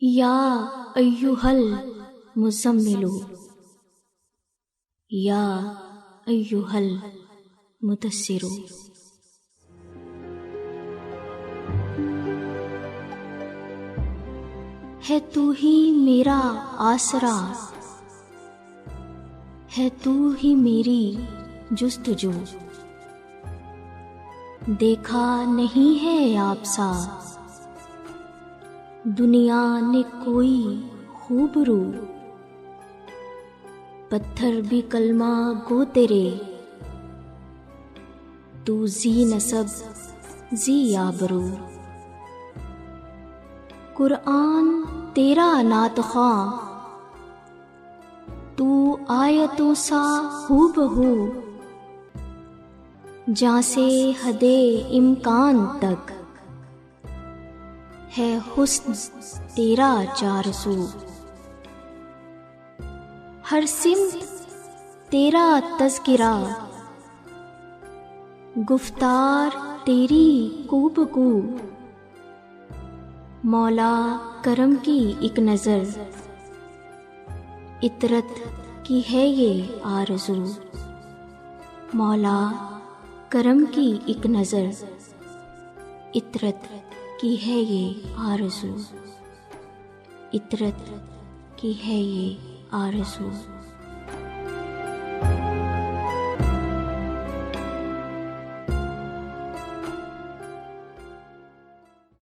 या अय्युहल मुज़म्मिलु, या अय्युहल मुदस्सिरु। है तू ही मेरा आसरा, है तू ही मेरी जुस्तजू। देखा नहीं है आपसा दुनिया ने कोई खूबरू। पत्थर भी कलमा गो तेरे, तू जी नसब जी आबरू। कुरान तेरा नात ख़्वां, तू आयतों सा हूबहू। जहाँ से हदे इम्कान तक है हुस्न तेरा चारसू। हर सिमत तेरा तज़किरा, गुफ्तार तेरी कूबकू। मौला करम की एक नज़र, इतरत की है ये आरज़ू। मौला करम की एक नज़र, इतरत की है ये आरज़ू, इतरत की है ये आरज़ू।